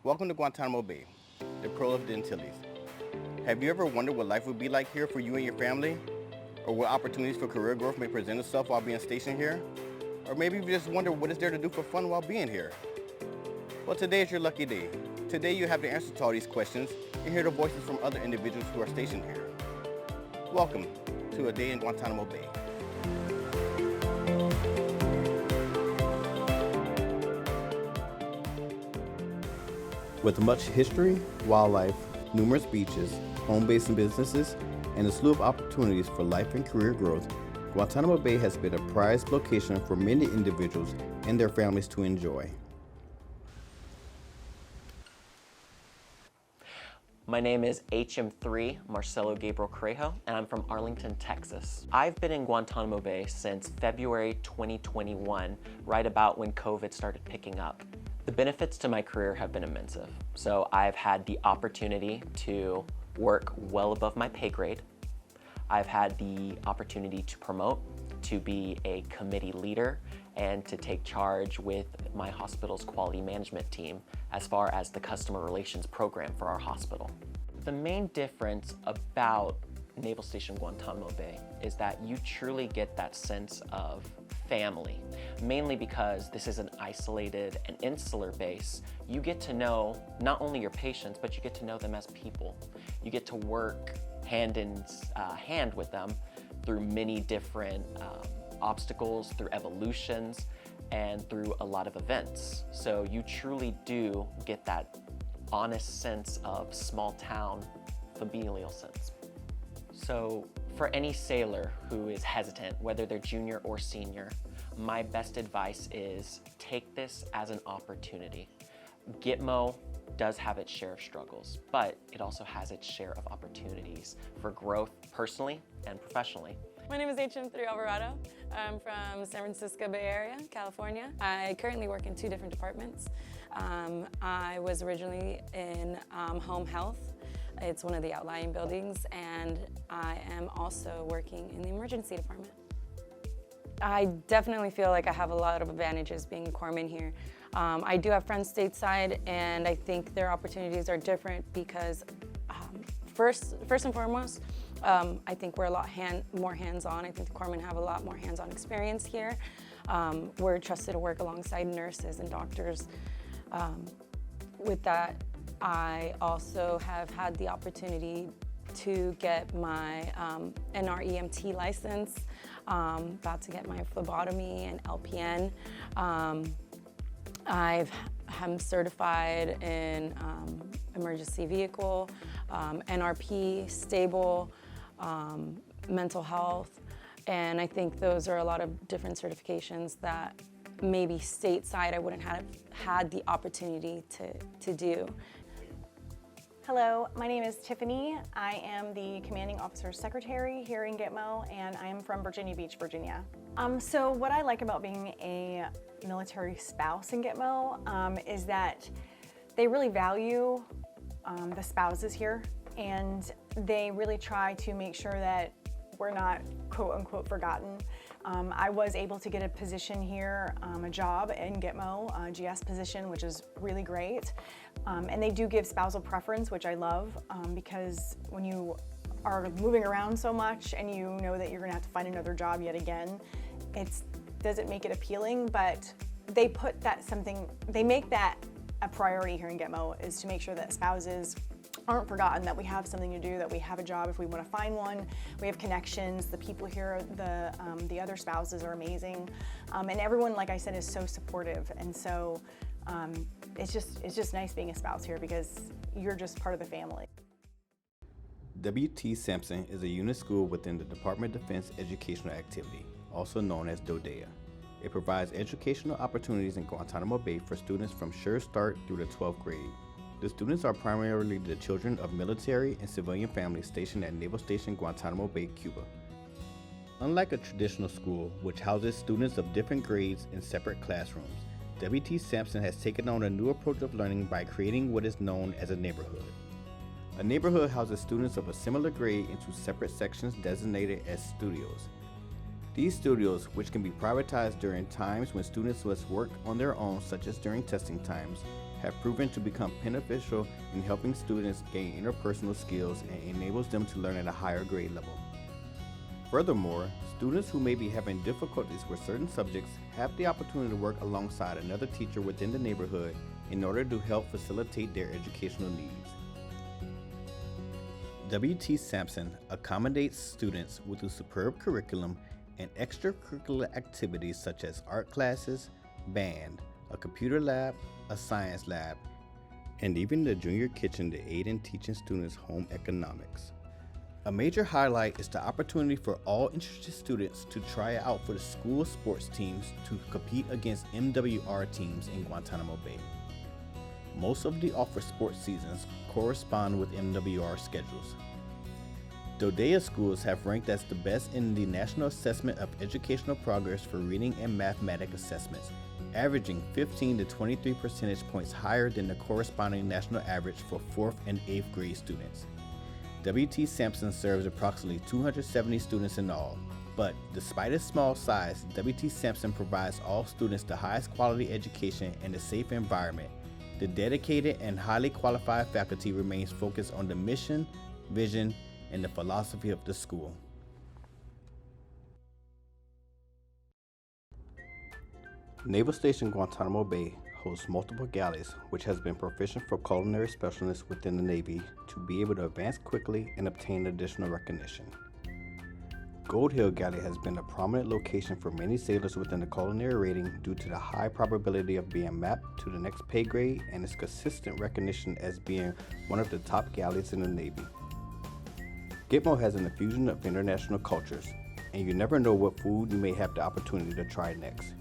Welcome to Guantanamo Bay, the Pearl of the Antilles. Have you ever wondered what life would be like here for you and your family? Or what opportunities for career growth may present itself while being stationed here? Or maybe you just wonder what is there to do for fun while being here? Well, today is your lucky day. Today you have the answers to all these questions and hear the voices from other individuals who are stationed here. Welcome to a day in Guantanamo Bay. With much history, wildlife, numerous beaches, home-based businesses, and a slew of opportunities for life and career growth, Guantanamo Bay has been a prized location for many individuals and their families to enjoy. My name is HM3 Marcelo Gabriel Correjo, and I'm from Arlington, Texas. I've been in Guantanamo Bay since February 2021, right about when COVID started picking up. The benefits to my career have been immense. So I've had the opportunity to work well above my pay grade. I've had the opportunity to promote, to be a committee leader, and to take charge with my hospital's quality management team as far as the customer relations program for our hospital. The main difference about Naval Station Guantánamo Bay is that you truly get that sense of family, mainly because this is an isolated and insular base. You get to know not only your patients, but you get to know them as people. You get to work hand in hand with them through many different obstacles, through evolutions, and through a lot of events. So you truly do get that honest sense of small town familial sense. So for any sailor who is hesitant, whether they're junior or senior, my best advice is take this as an opportunity. Gitmo does have its share of struggles, but it also has its share of opportunities for growth personally and professionally. My name is HM3 Alvarado. I'm from San Francisco Bay Area, California. I currently work in two different departments. I was originally in home health. It's one of the outlying buildings, and I am also working in the emergency department. I definitely feel like I have a lot of advantages being a corpsman here. I do have friends stateside, and I think their opportunities are different because first and foremost, I think we're a lot more hands-on. I think the corpsmen have a lot more hands-on experience here. We're trusted to work alongside nurses and doctors. With that, I also have had the opportunity to get my NREMT license, about to get my phlebotomy and LPN. I'm certified in emergency vehicle, NRP, stable, mental health, and I think those are a lot of different certifications that maybe stateside I wouldn't have had the opportunity to do. Hello, my name is Tiffany. I am the Commanding Officer Secretary here in Gitmo, and I am from Virginia Beach, Virginia. So what I like about being a military spouse in Gitmo is that they really value the spouses here, and they really try to make sure that we're not quote-unquote forgotten. I was able to get a position here, a job in Gitmo, a GS position, which is really great. And they do give spousal preference, which I love, because when you are moving around so much and you know that you're gonna have to find another job yet again, it doesn't make it appealing, but they put that they make that a priority here in Gitmo, is to make sure that spouses aren't forgotten, that we have something to do, that we have a job if we want to find one. We have connections. The people here, the other spouses are amazing, and everyone, like I said, is so supportive. And so it's just nice being a spouse here because you're just part of the family. W.T. Sampson is a unit school within the Department of Defense Educational Activity, also known as DODEA. It provides educational opportunities in Guantanamo Bay for students from Sure Start through the 12th grade. The students are primarily the children of military and civilian families stationed at Naval Station Guantánamo Bay, Cuba. Unlike a traditional school, which houses students of different grades in separate classrooms, W.T. Sampson has taken on a new approach of learning by creating what is known as a neighborhood. A neighborhood houses students of a similar grade into separate sections designated as studios. These studios, which can be privatized during times when students must work on their own, such as during testing times, have proven to become beneficial in helping students gain interpersonal skills and enables them to learn at a higher grade level. Furthermore, students who may be having difficulties with certain subjects have the opportunity to work alongside another teacher within the neighborhood in order to help facilitate their educational needs. W.T. Sampson accommodates students with a superb curriculum and extracurricular activities such as art classes, band, a computer lab, a science lab, and even the junior kitchen to aid in teaching students home economics. A major highlight is the opportunity for all interested students to try out for the school sports teams to compete against MWR teams in Guantanamo Bay. Most of the offered sports seasons correspond with MWR schedules. Dodea schools have ranked as the best in the National Assessment of Educational Progress for Reading and Mathematics assessments, averaging 15 to 23 percentage points higher than the corresponding national average for 4th and 8th grade students. W.T. Sampson serves approximately 270 students in all, but despite its small size, W.T. Sampson provides all students the highest quality education and a safe environment. The dedicated and highly qualified faculty remains focused on the mission, vision, and the philosophy of the school. Naval Station Guantánamo Bay hosts multiple galleys, which has been proficient for culinary specialists within the Navy to be able to advance quickly and obtain additional recognition. Gold Hill Galley has been a prominent location for many sailors within the culinary rating due to the high probability of being mapped to the next pay grade and its consistent recognition as being one of the top galleys in the Navy. Gitmo has an infusion of international cultures, and you never know what food you may have the opportunity to try next.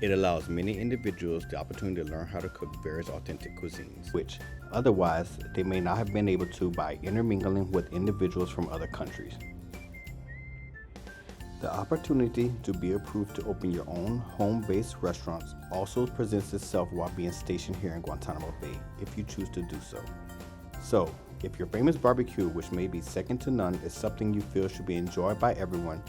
It allows many individuals the opportunity to learn how to cook various authentic cuisines, which otherwise they may not have been able to by intermingling with individuals from other countries. The opportunity to be approved to open your own home-based restaurants also presents itself while being stationed here in Guantanamo Bay, if you choose to do so. So, if your famous barbecue, which may be second to none, is something you feel should be enjoyed by everyone,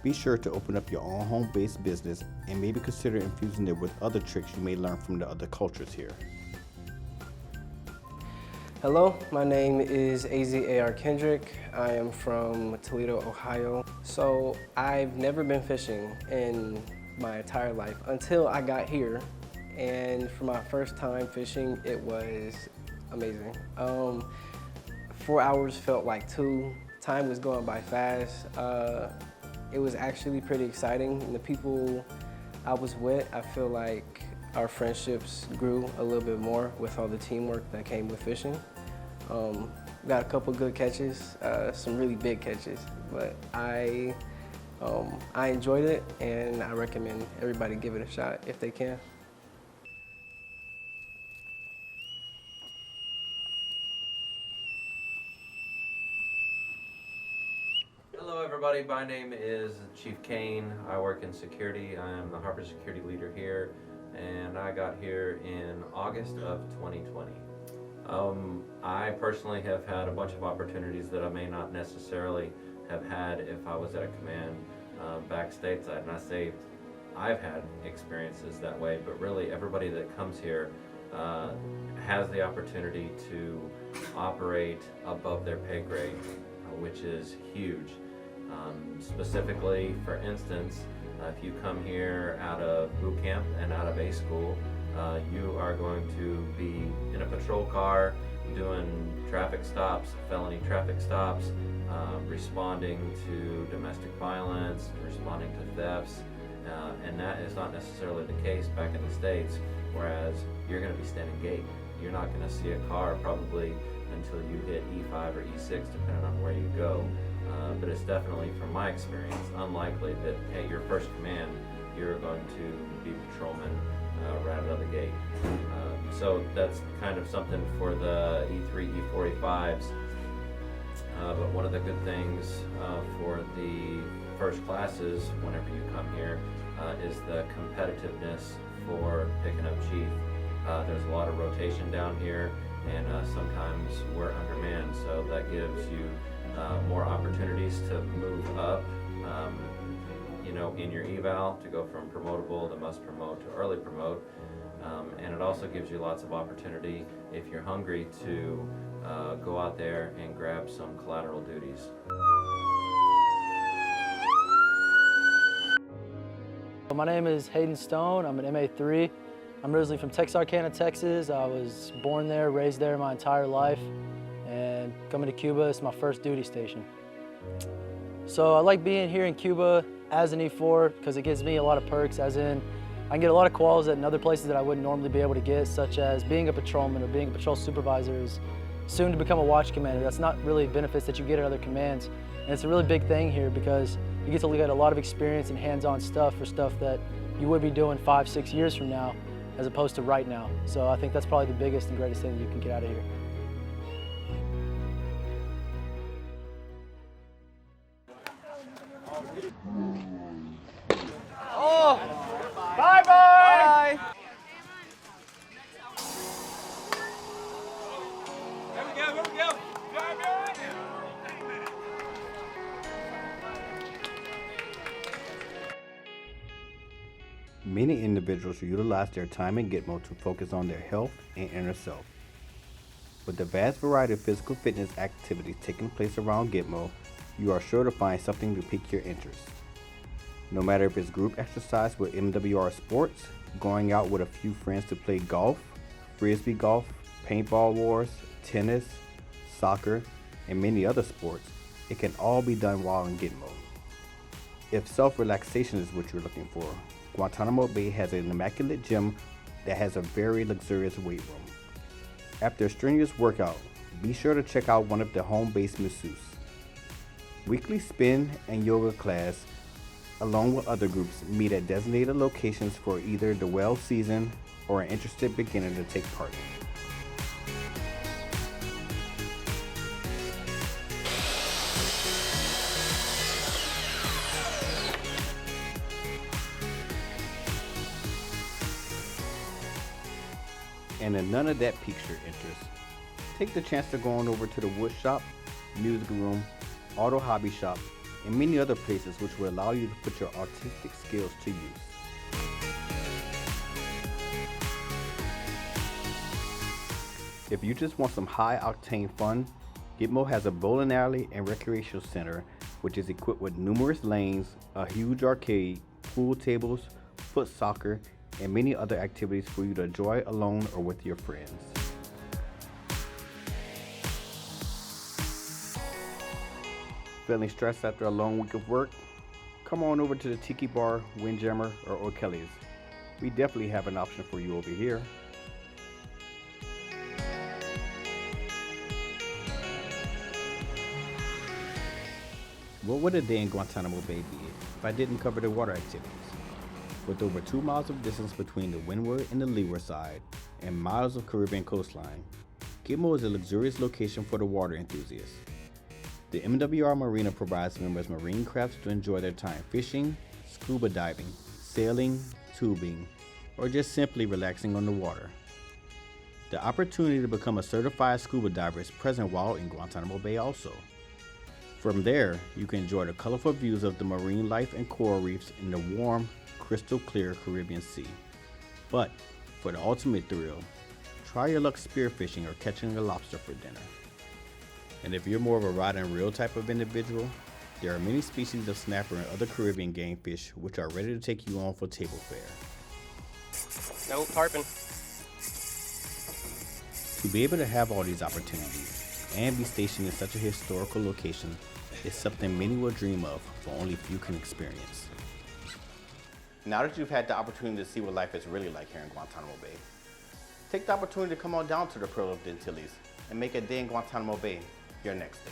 be sure to open up your own home-based business and maybe consider infusing it with other tricks you may learn from the other cultures here. Hello, my name is AZAR Kendrick. I am from Toledo, Ohio. So I've never been fishing in my entire life until I got here. And for my first time fishing, it was amazing. 4 hours felt like 2. Time was going by fast. It was actually pretty exciting. And the people I was with, I feel like our friendships grew a little bit more with all the teamwork that came with fishing. Got a couple good catches, some really big catches, but I enjoyed it, and I recommend everybody give it a shot if they can. Hello everybody, my name is Chief Kane. I work in security. I am the harbor security leader here, and I got here in August of 2020. I personally have had a bunch of opportunities that I may not necessarily have had if I was at a command back stateside, and I say I've had experiences that way, but really everybody that comes here has the opportunity to operate above their pay grade, which is huge. Specifically, for instance, if you come here out of boot camp and out of A school, you are going to be in a patrol car doing traffic stops, felony traffic stops, responding to domestic violence, responding to thefts, and that is not necessarily the case back in the States, whereas you're going to be standing gate. You're not going to see a car probably until you hit E5 or E6, depending on where you go. But it's definitely, from my experience, unlikely that at your first command, you're going to be patrolman right out of the gate. So that's kind of something for the E3, E4, E5s. But one of the good things for the first classes, whenever you come here, is the competitiveness for picking up chief. There's a lot of rotation down here, and sometimes we're undermanned, so that gives you more opportunities to move up, in your eval, to go from promotable to must promote to early promote. And it also gives you lots of opportunity if you're hungry to go out there and grab some collateral duties. My name is Hayden Stone. I'm an MA3. I'm originally from Texarkana, Texas. I was born there, raised there my entire life, and coming to Cuba is my first duty station. So I like being here in Cuba as an E4 because it gives me a lot of perks, as in I can get a lot of quals that in other places that I wouldn't normally be able to get, such as being a patrolman or being a patrol supervisor is soon to become a watch commander. That's not really benefits that you get at other commands. And it's a really big thing here because you get to get a lot of experience and hands-on stuff for stuff that you would be doing 5-6 years from now as opposed to right now. So I think that's probably the biggest and greatest thing that you can get out of here. Oh! Bye-bye! Bye. There we go, there we go. Many individuals utilize their time in Gitmo to focus on their health and inner self. With the vast variety of physical fitness activities taking place around Gitmo, you are sure to find something to pique your interest. No matter if it's group exercise with MWR sports, going out with a few friends to play golf, frisbee golf, paintball wars, tennis, soccer, and many other sports, it can all be done while in Gitmo. If self-relaxation is what you're looking for, Guantanamo Bay has an immaculate gym that has a very luxurious weight room. After a strenuous workout, be sure to check out one of the home-based masseuse. Weekly spin and yoga class, along with other groups, meet at designated locations for either the well-seasoned or an interested beginner to take part in. And if none of that piques your interest, take the chance to go on over to the wood shop, music room, auto hobby shop, and many other places which will allow you to put your artistic skills to use. If you just want some high-octane fun, Gitmo has a bowling alley and recreational center which is equipped with numerous lanes, a huge arcade, pool tables, foot soccer, and many other activities for you to enjoy alone or with your friends. Feeling stressed after a long week of work? Come on over to the Tiki Bar, Windjammer, or O'Kelly's. We definitely have an option for you over here. What would a day in Guantanamo Bay be if I didn't cover the water activities? With over 2 miles of distance between the windward and the leeward side, and miles of Caribbean coastline, Gitmo is a luxurious location for the water enthusiasts. The MWR Marina provides members marine crafts to enjoy their time fishing, scuba diving, sailing, tubing, or just simply relaxing on the water. The opportunity to become a certified scuba diver is present while in Guantanamo Bay also. From there, you can enjoy the colorful views of the marine life and coral reefs in the warm, crystal clear Caribbean Sea. But for the ultimate thrill, try your luck spearfishing or catching a lobster for dinner. And if you're more of a rod and reel type of individual, there are many species of snapper and other Caribbean game fish which are ready to take you on for table fare. No tarpon. To be able to have all these opportunities and be stationed in such a historical location is something many will dream of, but only few can experience. Now that you've had the opportunity to see what life is really like here in Guantanamo Bay, take the opportunity to come on down to the Pearl of the Antilles and make a day in Guantanamo Bay your next day.